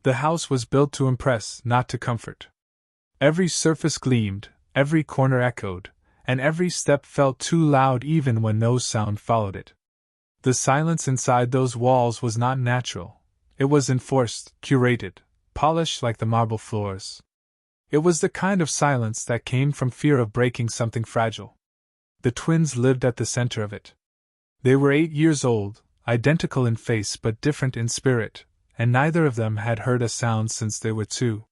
The house was built to impress, not to comfort. Every surface gleamed, every corner echoed, and every step felt too loud even when no sound followed it. The silence inside those walls was not natural. It was enforced, curated, polished like the marble floors. It was the kind of silence that came from fear of breaking something fragile. The twins lived at the center of it. They were 8 years old, identical in face but different in spirit, and neither of them had heard a sound since they were 2.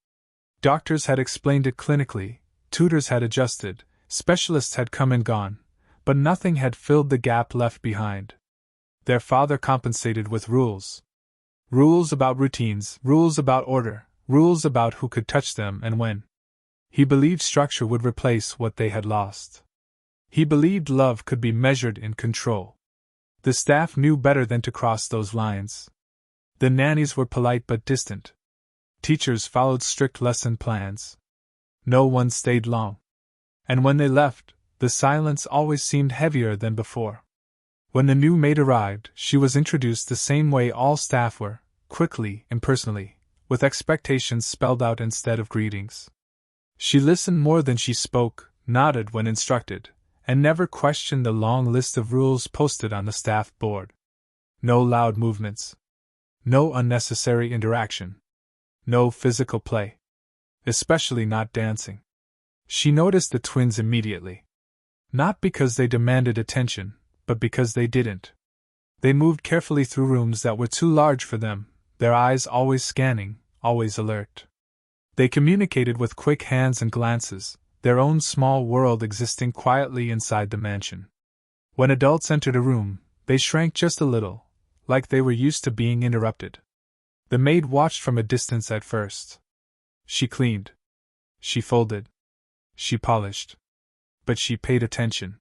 Doctors had explained it clinically, tutors had adjusted, specialists had come and gone, but nothing had filled the gap left behind. Their father compensated with rules. Rules about routines, rules about order, rules about who could touch them and when. He believed structure would replace what they had lost. He believed love could be measured in control. The staff knew better than to cross those lines. The nannies were polite but distant. Teachers followed strict lesson plans. No one stayed long. And when they left, the silence always seemed heavier than before. When the new maid arrived, she was introduced the same way all staff were, quickly, impersonally, with expectations spelled out instead of greetings. She listened more than she spoke, nodded when instructed, and never questioned the long list of rules posted on the staff board. No loud movements. No unnecessary interaction. No physical play. Especially not dancing. She noticed the twins immediately. Not because they demanded attention, but because they didn't. They moved carefully through rooms that were too large for them, their eyes always scanning, always alert. They communicated with quick hands and glances, their own small world existing quietly inside the mansion. When adults entered a room, they shrank just a little, like they were used to being interrupted. The maid watched from a distance at first. She cleaned. She folded. She polished. But she paid attention.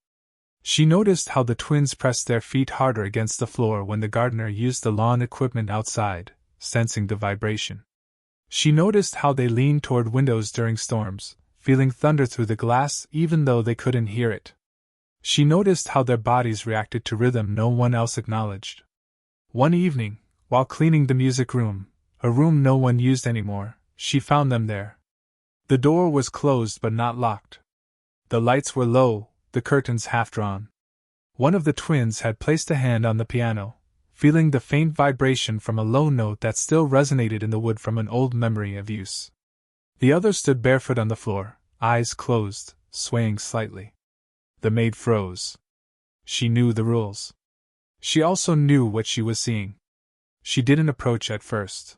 She noticed how the twins pressed their feet harder against the floor when the gardener used the lawn equipment outside, sensing the vibration. She noticed how they leaned toward windows during storms, feeling thunder through the glass even though they couldn't hear it. She noticed how their bodies reacted to rhythm no one else acknowledged. One evening, while cleaning the music room, a room no one used anymore, she found them there. The door was closed but not locked. The lights were low, the curtains half drawn. One of the twins had placed a hand on the piano, feeling the faint vibration from a low note that still resonated in the wood from an old memory of use. The other stood barefoot on the floor, eyes closed, swaying slightly. The maid froze. She knew the rules. She also knew what she was seeing. She didn't approach at first.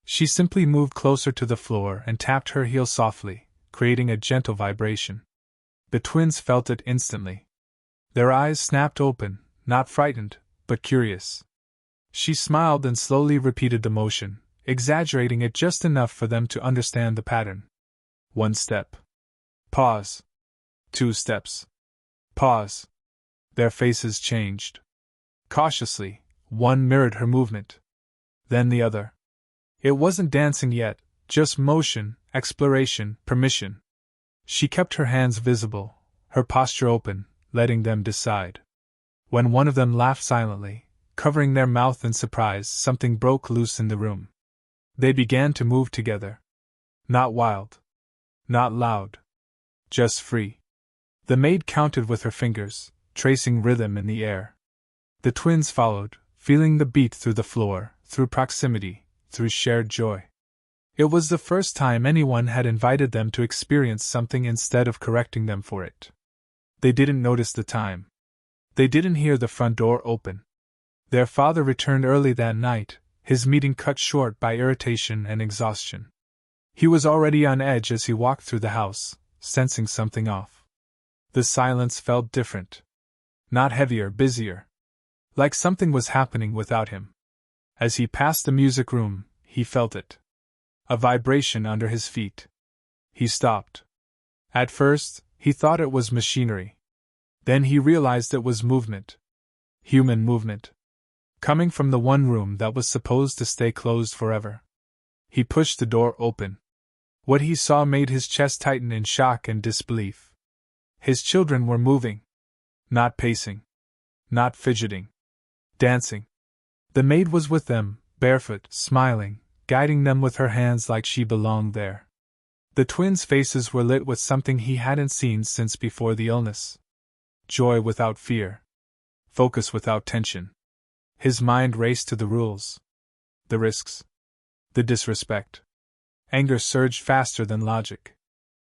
She simply moved closer to the floor and tapped her heel softly, creating a gentle vibration. The twins felt it instantly. Their eyes snapped open, not frightened, but curious. She smiled and slowly repeated the motion, exaggerating it just enough for them to understand the pattern. 1 step. Pause. 2 steps. Pause. Their faces changed. Cautiously, one mirrored her movement. Then the other. It wasn't dancing yet, just motion, exploration, permission. She kept her hands visible, her posture open, letting them decide. When one of them laughed silently, covering their mouth in surprise, something broke loose in the room. They began to move together. Not wild. Not loud. Just free. The maid counted with her fingers, tracing rhythm in the air. The twins followed, feeling the beat through the floor, through proximity, through shared joy. It was the first time anyone had invited them to experience something instead of correcting them for it. They didn't notice the time. They didn't hear the front door open. Their father returned early that night, his meeting cut short by irritation and exhaustion. He was already on edge as he walked through the house, sensing something off. The silence felt different. Not heavier, busier. Like something was happening without him. As he passed the music room, he felt it. A vibration under his feet. He stopped. At first, he thought it was machinery. Then he realized it was movement. Human movement. Coming from the one room that was supposed to stay closed forever. He pushed the door open. What he saw made his chest tighten in shock and disbelief. His children were moving. Not pacing. Not fidgeting. Dancing. The maid was with them, barefoot, smiling, guiding them with her hands like she belonged there. The twins' faces were lit with something he hadn't seen since before the illness. Joy without fear. Focus without tension. His mind raced to the rules. The risks. The disrespect. Anger surged faster than logic.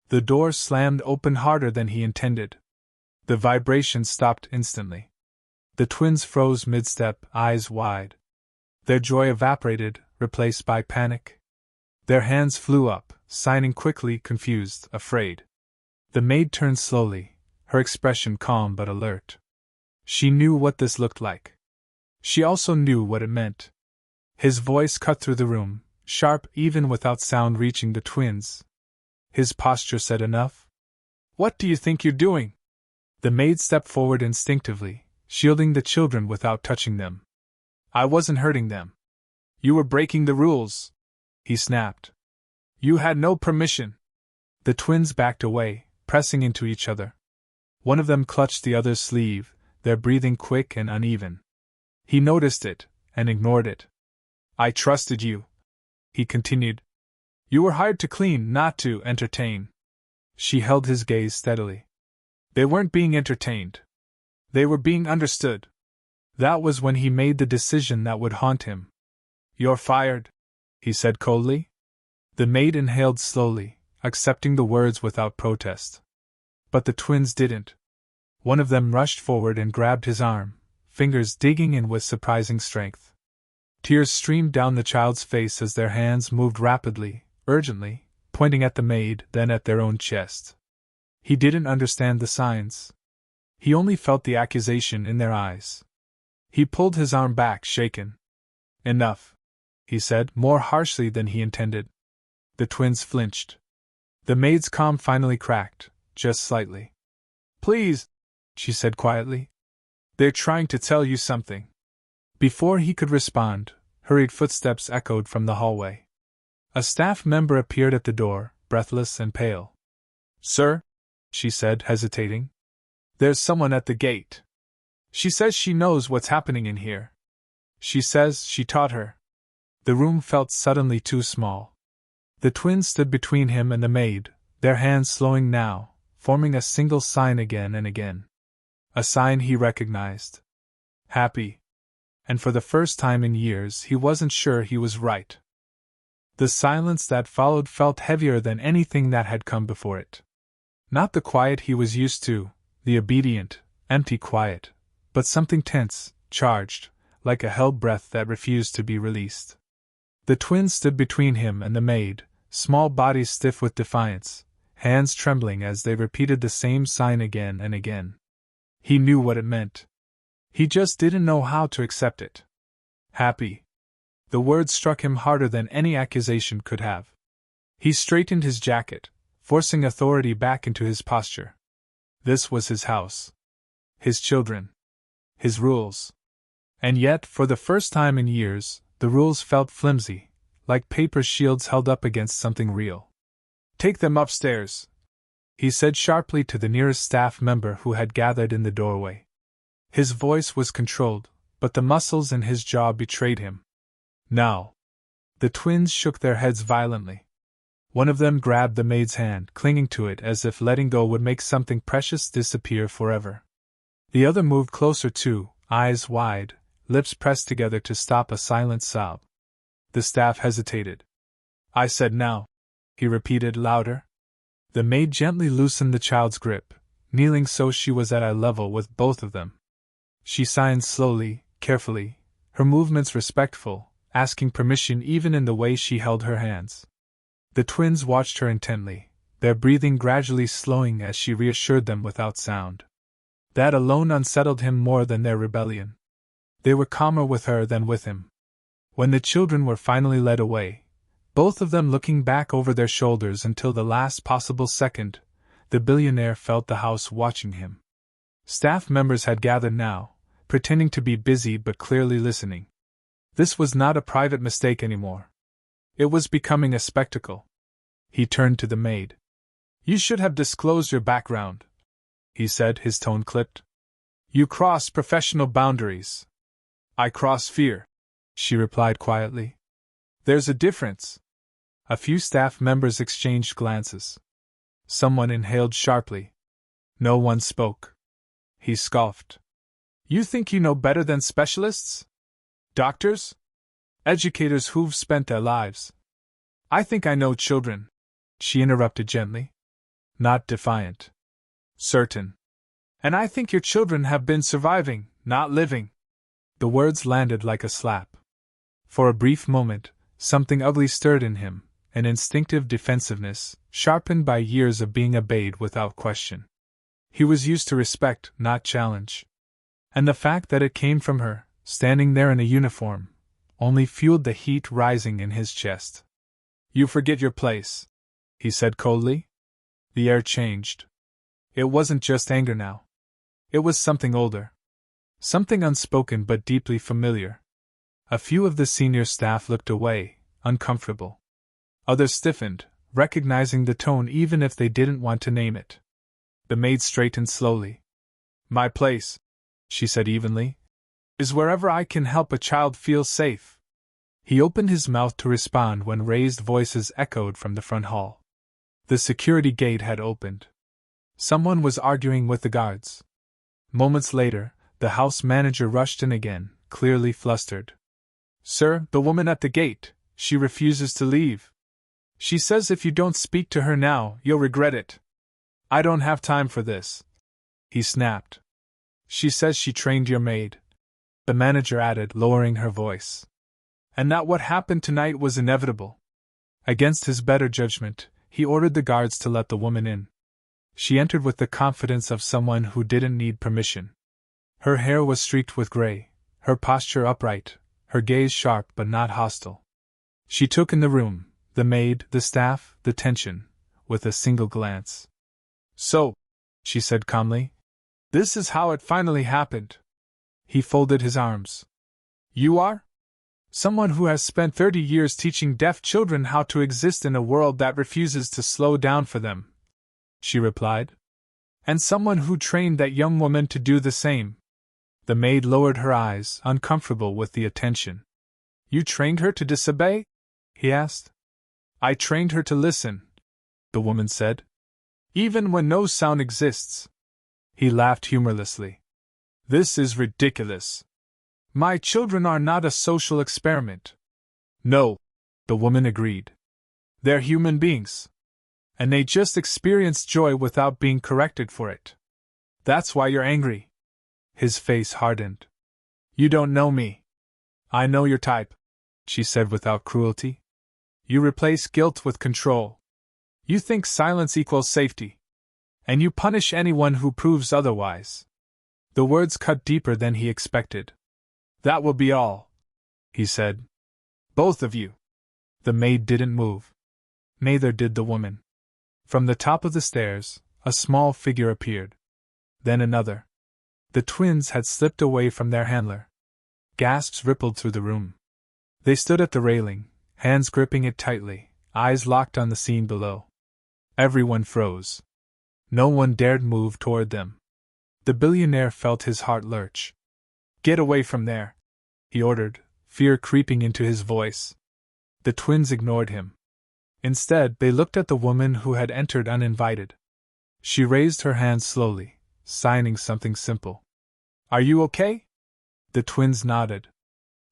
The door slammed open harder than he intended. The vibration stopped instantly. The twins froze mid-step, eyes wide. Their joy evaporated, replaced by panic. Their hands flew up, signing quickly, confused, afraid. The maid turned slowly, her expression calm but alert. She knew what this looked like. She also knew what it meant. His voice cut through the room, sharp even without sound reaching the twins. His posture said enough. "What do you think you're doing?" The maid stepped forward instinctively, shielding the children without touching them. "I wasn't hurting them. You were breaking the rules," he snapped. "You had no permission." The twins backed away, pressing into each other. One of them clutched the other's sleeve, their breathing quick and uneven. He noticed it, and ignored it. "I trusted you," he continued. "You were hired to clean, not to entertain." She held his gaze steadily. They weren't being entertained. They were being understood. That was when he made the decision that would haunt him. "You're fired," he said coldly. The maid inhaled slowly, accepting the words without protest. But the twins didn't. One of them rushed forward and grabbed his arm, fingers digging in with surprising strength. Tears streamed down the child's face as their hands moved rapidly, urgently, pointing at the maid, then at their own chest. He didn't understand the signs. He only felt the accusation in their eyes. He pulled his arm back, shaken. "Enough," he said, more harshly than he intended. The twins flinched. The maid's calm finally cracked, just slightly. "Please," she said quietly. "They're trying to tell you something." Before he could respond, hurried footsteps echoed from the hallway. A staff member appeared at the door, breathless and pale. "Sir," she said, hesitating. "There's someone at the gate. She says she knows what's happening in here. She says she taught her." The room felt suddenly too small. The twins stood between him and the maid, their hands slowing now, forming a single sign again and again. A sign he recognized. Happy. And for the first time in years he wasn't sure he was right. The silence that followed felt heavier than anything that had come before it. Not the quiet he was used to, the obedient, empty quiet, but something tense, charged, like a held breath that refused to be released. The twins stood between him and the maid, small bodies stiff with defiance, hands trembling as they repeated the same sign again and again. He knew what it meant. He just didn't know how to accept it. Happy. The word struck him harder than any accusation could have. He straightened his jacket, forcing authority back into his posture. This was his house. His children. His rules. And yet, for the first time in years, the rules felt flimsy, like paper shields held up against something real. "Take them upstairs," he said sharply to the nearest staff member who had gathered in the doorway. His voice was controlled, but the muscles in his jaw betrayed him. "Now." The twins shook their heads violently. One of them grabbed the maid's hand, clinging to it as if letting go would make something precious disappear forever. The other moved closer too, eyes wide, lips pressed together to stop a silent sob. The staff hesitated. "I said now," he repeated louder. The maid gently loosened the child's grip, kneeling so she was at eye level with both of them. She signed slowly, carefully, her movements respectful, asking permission even in the way she held her hands. The twins watched her intently, their breathing gradually slowing as she reassured them without sound. That alone unsettled him more than their rebellion. They were calmer with her than with him. When the children were finally led away, both of them looking back over their shoulders until the last possible second, the billionaire felt the house watching him. Staff members had gathered now, pretending to be busy but clearly listening. This was not a private mistake anymore. It was becoming a spectacle. He turned to the maid. "You should have disclosed your background," he said, his tone clipped. "You crossed professional boundaries." "I cross fear," she replied quietly. There's a difference. A few staff members exchanged glances. Someone inhaled sharply. No one spoke. He scoffed. You think you know better than specialists? Doctors? Educators who've spent their lives. I think I know children, she interrupted gently. Not defiant. Certain. And I think your children have been surviving, not living. The words landed like a slap. For a brief moment, something ugly stirred in him, an instinctive defensiveness, sharpened by years of being obeyed without question. He was used to respect, not challenge. And the fact that it came from her, standing there in a uniform, only fueled the heat rising in his chest. You forget your place, he said coldly. The air changed. It wasn't just anger now. It was something older. Something unspoken but deeply familiar. A few of the senior staff looked away, uncomfortable. Others stiffened, recognizing the tone even if they didn't want to name it. The maid straightened slowly. My place, she said evenly, is wherever I can help a child feel safe. He opened his mouth to respond when raised voices echoed from the front hall. The security gate had opened. Someone was arguing with the guards. Moments later, the house manager rushed in again, clearly flustered. Sir, the woman at the gate, she refuses to leave. She says if you don't speak to her now, you'll regret it. I don't have time for this, he snapped. She says she trained your maid, the manager added, lowering her voice. And that what happened tonight was inevitable. Against his better judgment, he ordered the guards to let the woman in. She entered with the confidence of someone who didn't need permission. Her hair was streaked with gray, her posture upright, her gaze sharp but not hostile. She took in the room, the maid, the staff, the tension, with a single glance. So, she said calmly, this is how it finally happened. He folded his arms. You are? Someone who has spent 30 years teaching deaf children how to exist in a world that refuses to slow down for them, she replied. And someone who trained that young woman to do the same. The maid lowered her eyes, uncomfortable with the attention. You trained her to disobey? He asked. I trained her to listen, the woman said. Even when no sound exists. He laughed humorlessly. This is ridiculous. My children are not a social experiment. No, the woman agreed. They're human beings. And they just experience joy without being corrected for it. That's why you're angry. His face hardened. You don't know me. I know your type, she said without cruelty. You replace guilt with control. You think silence equals safety. And you punish anyone who proves otherwise. The words cut deeper than he expected. That will be all, he said. Both of you. The maid didn't move. Neither did the woman. From the top of the stairs, a small figure appeared. Then another. The twins had slipped away from their handler. Gasps rippled through the room. They stood at the railing, hands gripping it tightly, eyes locked on the scene below. Everyone froze. No one dared move toward them. The billionaire felt his heart lurch. Get away from there, he ordered, fear creeping into his voice. The twins ignored him. Instead, they looked at the woman who had entered uninvited. She raised her hands slowly, signing something simple. Are you okay? The twins nodded.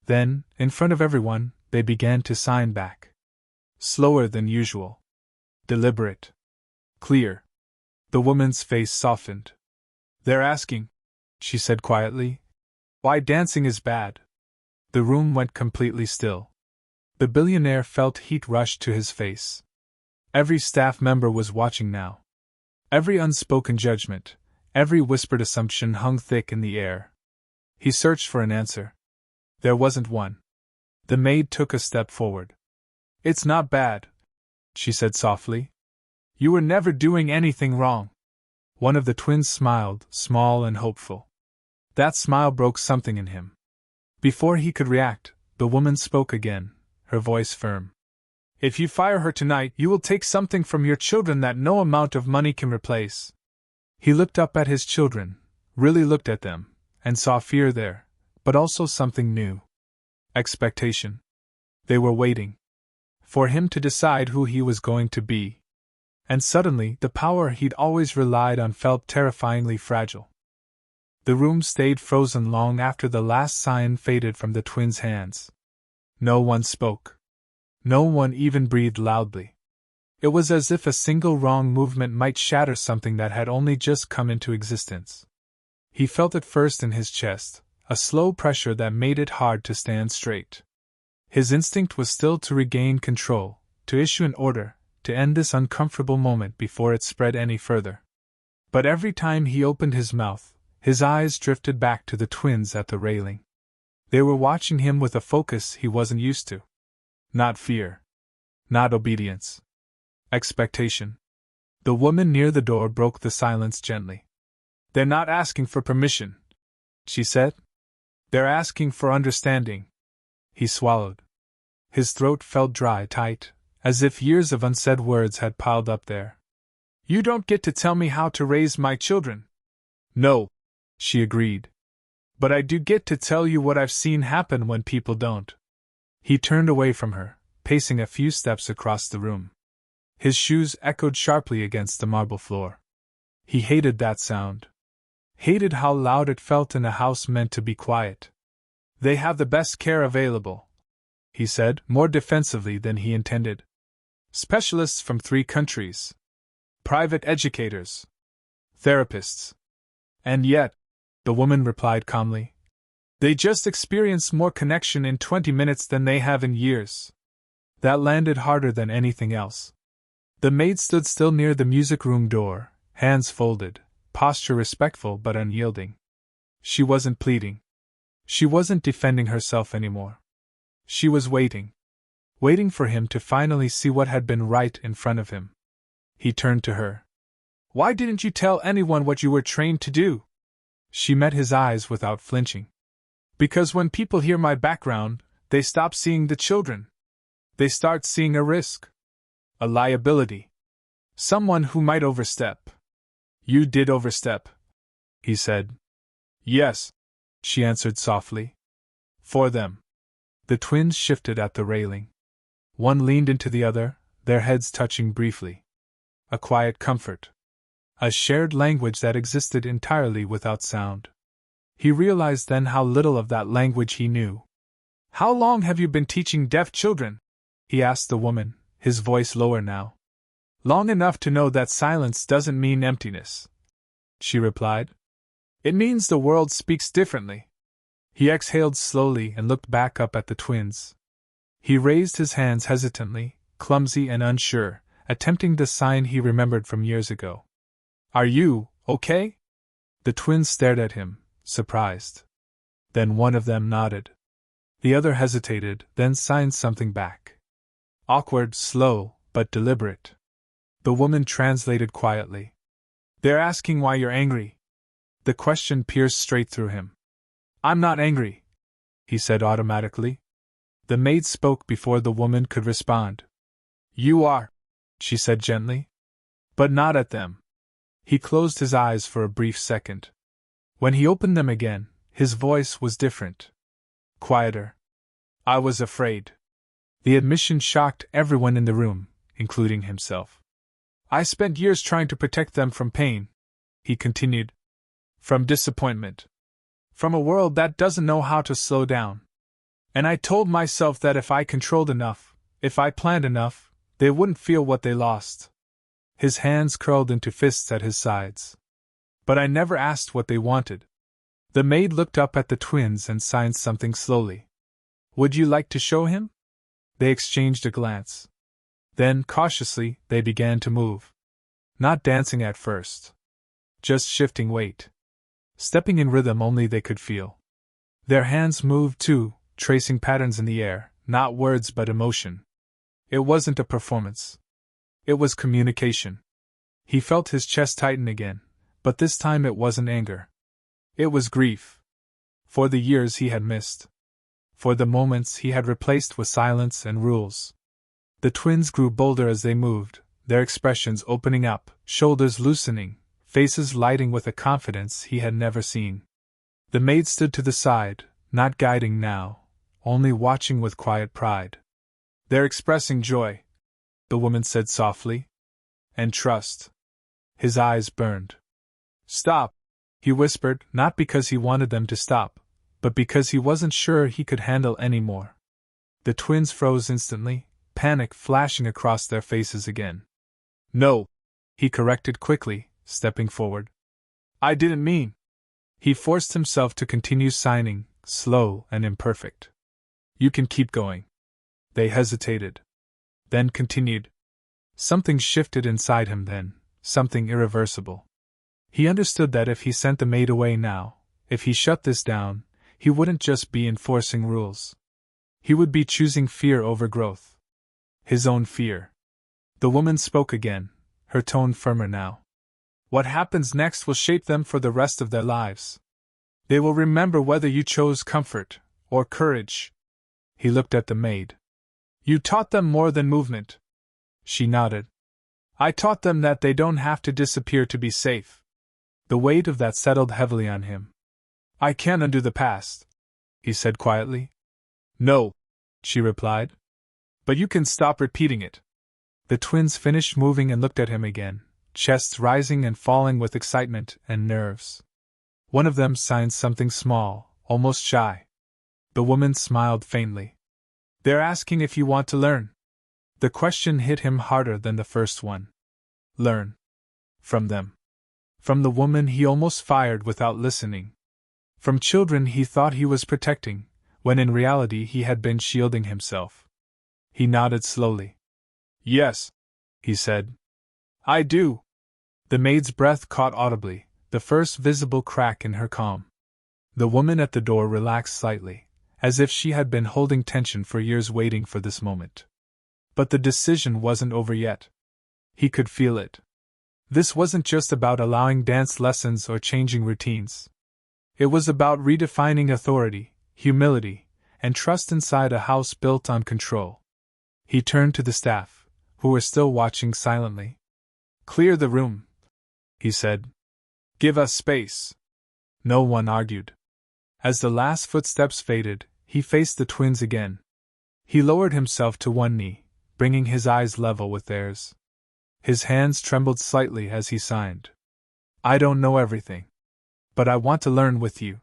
Then, in front of everyone, they began to sign back. Slower than usual. Deliberate. Clear. The woman's face softened. They're asking, she said quietly, why dancing is bad. The room went completely still. The billionaire felt heat rush to his face. Every staff member was watching now. Every unspoken judgment, every whispered assumption hung thick in the air. He searched for an answer. There wasn't one. The maid took a step forward. It's not bad, she said softly. You were never doing anything wrong. One of the twins smiled, small and hopeful. That smile broke something in him. Before he could react, the woman spoke again, her voice firm. If you fire her tonight, you will take something from your children that no amount of money can replace. He looked up at his children, really looked at them, and saw fear there, but also something new. Expectation. They were waiting. for him to decide who he was going to be. And suddenly, the power he'd always relied on felt terrifyingly fragile. The room stayed frozen long after the last sign faded from the twins' hands. No one spoke. No one even breathed loudly. It was as if a single wrong movement might shatter something that had only just come into existence. He felt it first in his chest, a slow pressure that made it hard to stand straight. His instinct was still to regain control, to issue an order, to end this uncomfortable moment before it spread any further. But every time he opened his mouth, his eyes drifted back to the twins at the railing. They were watching him with a focus he wasn't used to. Not fear. Not obedience. Expectation. The woman near the door broke the silence gently. "They're not asking for permission," she said. "They're asking for understanding." He swallowed. His throat felt dry, tight, as if years of unsaid words had piled up there. "You don't get to tell me how to raise my children." "No," she agreed. "But I do get to tell you what I've seen happen when people don't." He turned away from her, pacing a few steps across the room. His shoes echoed sharply against the marble floor. He hated that sound. Hated how loud it felt in a house meant to be quiet. "They have the best care available," he said, more defensively than he intended. "Specialists from 3 countries. Private educators. Therapists. And yet," the woman replied calmly, "they just experience more connection in 20 minutes than they have in years." That landed harder than anything else. The maid stood still near the music room door, hands folded, posture respectful but unyielding. She wasn't pleading. She wasn't defending herself anymore. She was waiting. Waiting for him to finally see what had been right in front of him. He turned to her. "Why didn't you tell anyone what you were trained to do?" She met his eyes without flinching. "Because when people hear my background, they stop seeing the children. They start seeing a risk. A liability. Someone who might overstep." "You did overstep," he said. "Yes," she answered softly. "For them." The twins shifted at the railing. One leaned into the other, their heads touching briefly. A quiet comfort. A shared language that existed entirely without sound. He realized then how little of that language he knew. "How long have you been teaching deaf children?" he asked the woman, his voice lower now. "Long enough to know that silence doesn't mean emptiness," she replied. "It means the world speaks differently." He exhaled slowly and looked back up at the twins. He raised his hands hesitantly, clumsy and unsure, attempting the sign he remembered from years ago. "Are you okay?" The twins stared at him, surprised. Then one of them nodded. The other hesitated, then signed something back. Awkward, slow, but deliberate. The woman translated quietly. "They're asking why you're angry." The question pierced straight through him. "I'm not angry," he said automatically. The maid spoke before the woman could respond. "You are," she said gently. "But not at them." He closed his eyes for a brief second. When he opened them again, his voice was different. Quieter. "I was afraid." The admission shocked everyone in the room, including himself. "I spent years trying to protect them from pain," he continued. "From disappointment. From a world that doesn't know how to slow down. And I told myself that if I controlled enough, if I planned enough, they wouldn't feel what they lost." His hands curled into fists at his sides. "But I never asked what they wanted." The maid looked up at the twins and signed something slowly. "Would you like to show him?" They exchanged a glance. Then, cautiously, they began to move. Not dancing at first. Just shifting weight. Stepping in rhythm only they could feel. Their hands moved too, tracing patterns in the air, not words but emotion. It wasn't a performance. It was communication. He felt his chest tighten again, but this time it wasn't anger. It was grief. For the years he had missed. For the moments he had replaced with silence and rules. The twins grew bolder as they moved, their expressions opening up, shoulders loosening, faces lighting with a confidence he had never seen. The maid stood to the side, not guiding now, only watching with quiet pride. They're expressing joy, the woman said softly. And trust. His eyes burned. Stop, he whispered, not because he wanted them to stop, but because he wasn't sure he could handle any more. The twins froze instantly, panic flashing across their faces again. No, he corrected quickly, stepping forward. I didn't mean. He forced himself to continue signing, slow and imperfect. You can keep going. They hesitated. Then continued. Something shifted inside him then, something irreversible. He understood that if he sent the maid away now, if he shut this down, he wouldn't just be enforcing rules. He would be choosing fear over growth. His own fear. The woman spoke again, her tone firmer now. What happens next will shape them for the rest of their lives. They will remember whether you chose comfort or courage. He looked at the maid. You taught them more than movement. She nodded. I taught them that they don't have to disappear to be safe. The weight of that settled heavily on him. I can't undo the past, he said quietly. No, she replied. But you can stop repeating it. The twins finished moving and looked at him again, chests rising and falling with excitement and nerves. One of them signed something small, almost shy. The woman smiled faintly. They're asking if you want to learn. The question hit him harder than the first one. Learn. From them. From the woman he almost fired without listening. From children he thought he was protecting, when in reality he had been shielding himself. He nodded slowly. Yes, he said. I do. The maid's breath caught audibly, the first visible crack in her calm. The woman at the door relaxed slightly, as if she had been holding tension for years waiting for this moment. But the decision wasn't over yet. He could feel it. This wasn't just about allowing dance lessons or changing routines. It was about redefining authority, humility, and trust inside a house built on control. He turned to the staff, who were still watching silently. Clear the room, he said. Give us space. No one argued. As the last footsteps faded, he faced the twins again. He lowered himself to one knee, bringing his eyes level with theirs. His hands trembled slightly as he signed. I don't know everything. But I want to learn with you.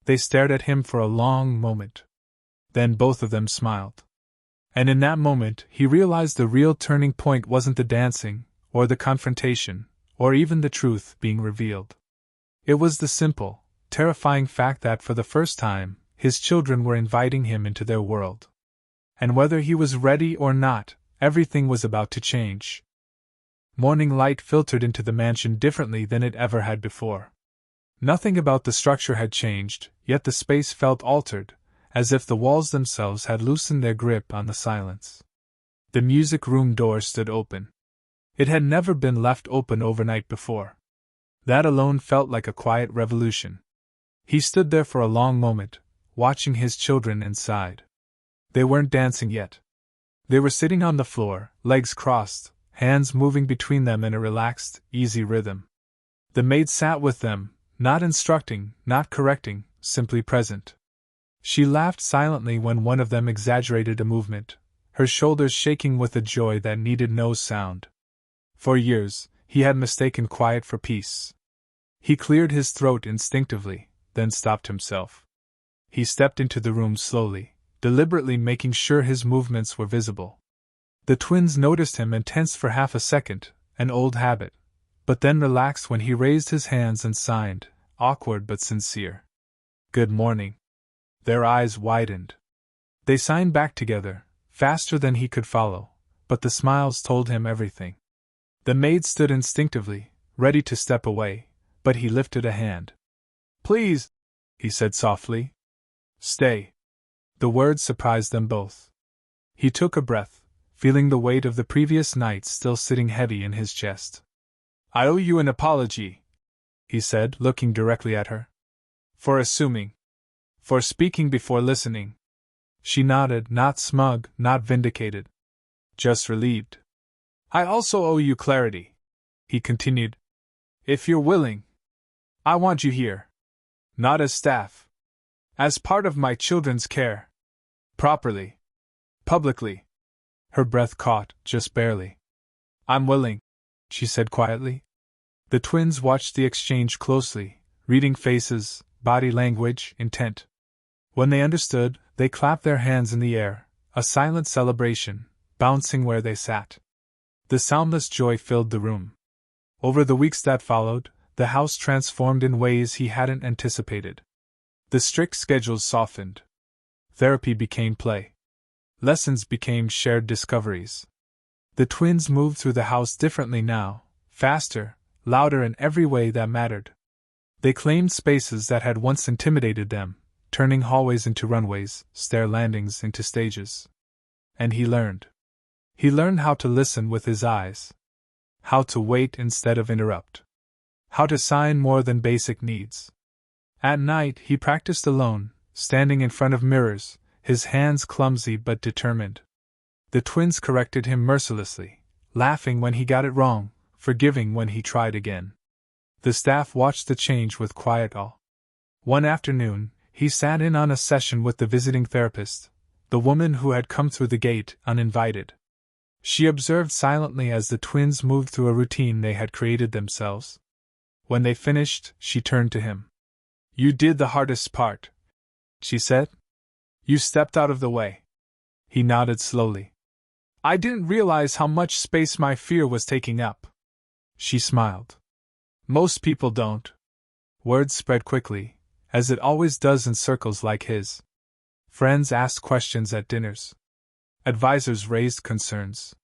They stared at him for a long moment. Then both of them smiled. And in that moment he realized the real turning point wasn't the dancing, or the confrontation, or even the truth being revealed. It was the simple, terrifying fact that for the first time, his children were inviting him into their world. And whether he was ready or not, everything was about to change. Morning light filtered into the mansion differently than it ever had before. Nothing about the structure had changed, yet the space felt altered, as if the walls themselves had loosened their grip on the silence. The music room door stood open. It had never been left open overnight before. That alone felt like a quiet revolution. He stood there for a long moment, watching his children inside. They weren't dancing yet. They were sitting on the floor, legs crossed, hands moving between them in a relaxed, easy rhythm. The maid sat with them, not instructing, not correcting, simply present. She laughed silently when one of them exaggerated a movement, her shoulders shaking with a joy that needed no sound. For years, he had mistaken quiet for peace. He cleared his throat instinctively, then stopped himself. He stepped into the room slowly, deliberately making sure his movements were visible. The twins noticed him and tensed for half a second, an old habit, but then relaxed when he raised his hands and signed, awkward but sincere. Good morning. Their eyes widened. They signed back together, faster than he could follow, but the smiles told him everything. The maid stood instinctively, ready to step away, but he lifted a hand. Please, he said softly. Stay. The words surprised them both. He took a breath, feeling the weight of the previous night still sitting heavy in his chest. I owe you an apology, he said, looking directly at her. For assuming. For speaking before listening. She nodded, not smug, not vindicated. Just relieved. I also owe you clarity, he continued. If you're willing. I want you here. Not as staff. As part of my children's care. Properly. Publicly. Her breath caught, just barely. I'm willing, she said quietly. The twins watched the exchange closely, reading faces, body language, intent. When they understood, they clapped their hands in the air, a silent celebration, bouncing where they sat. The soundless joy filled the room. Over the weeks that followed, the house transformed in ways he hadn't anticipated. The strict schedules softened. Therapy became play. Lessons became shared discoveries. The twins moved through the house differently now, faster, louder in every way that mattered. They claimed spaces that had once intimidated them, turning hallways into runways, stair landings into stages. And he learned. He learned how to listen with his eyes. How to wait instead of interrupt. How to sign more than basic needs. At night he practiced alone, standing in front of mirrors, his hands clumsy but determined. The twins corrected him mercilessly, laughing when he got it wrong, forgiving when he tried again. The staff watched the change with quiet awe. One afternoon, he sat in on a session with the visiting therapist, the woman who had come through the gate uninvited. She observed silently as the twins moved through a routine they had created themselves. When they finished, she turned to him. "You did the hardest part," she said. "You stepped out of the way." He nodded slowly. "I didn't realize how much space my fear was taking up." She smiled. "Most people don't." Word spread quickly, as it always does in circles like his. Friends asked questions at dinners. Advisors raised concerns.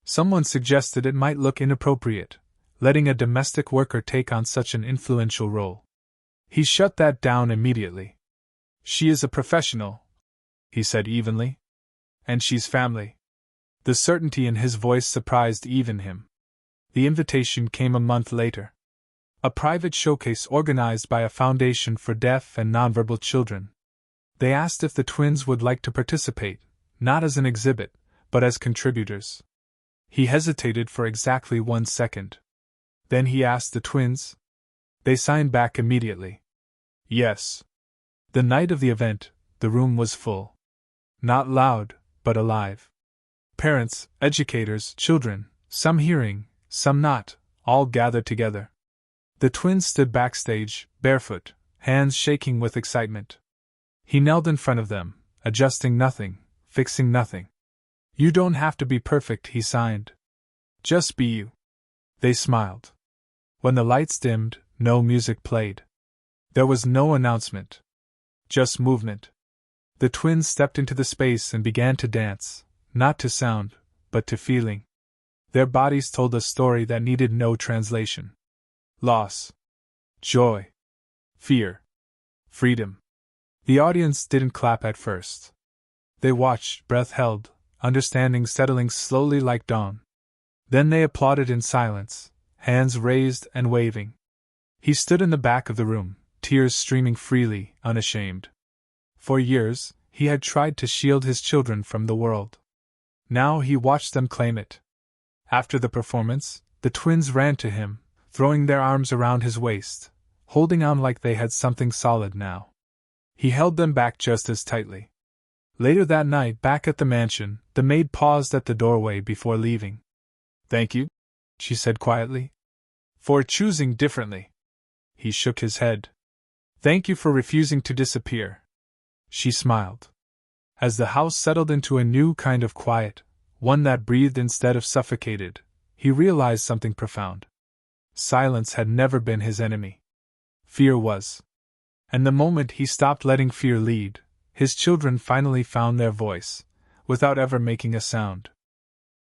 Someone suggested it might look inappropriate, letting a domestic worker take on such an influential role. He shut that down immediately. "She is a professional," he said evenly. "And she's family." The certainty in his voice surprised even him. The invitation came a month later. A private showcase organized by a foundation for deaf and nonverbal children. They asked if the twins would like to participate, not as an exhibit, but as contributors. He hesitated for exactly 1 second. Then he asked the twins. They signed back immediately. Yes. The night of the event, the room was full. Not loud, but alive. Parents, educators, children, some hearing, some not, all gathered together. The twins stood backstage, barefoot, hands shaking with excitement. He knelt in front of them, adjusting nothing, fixing nothing. "You don't have to be perfect," he signed. "Just be you." They smiled. When the lights dimmed, no music played. There was no announcement. Just movement. The twins stepped into the space and began to dance, not to sound, but to feeling. Their bodies told a story that needed no translation. Loss. Joy. Fear. Freedom. The audience didn't clap at first. They watched, breath held, understanding settling slowly like dawn. Then they applauded in silence, hands raised and waving. He stood in the back of the room, tears streaming freely, unashamed. For years, he had tried to shield his children from the world. Now he watched them claim it. After the performance, the twins ran to him, throwing their arms around his waist, holding on like they had something solid now. He held them back just as tightly. Later that night, back at the mansion, the maid paused at the doorway before leaving. "Thank you," she said quietly. "For choosing differently." He shook his head. "Thank you for refusing to disappear." She smiled. As the house settled into a new kind of quiet, one that breathed instead of suffocated, he realized something profound. Silence had never been his enemy. Fear was. And the moment he stopped letting fear lead, his children finally found their voice, without ever making a sound.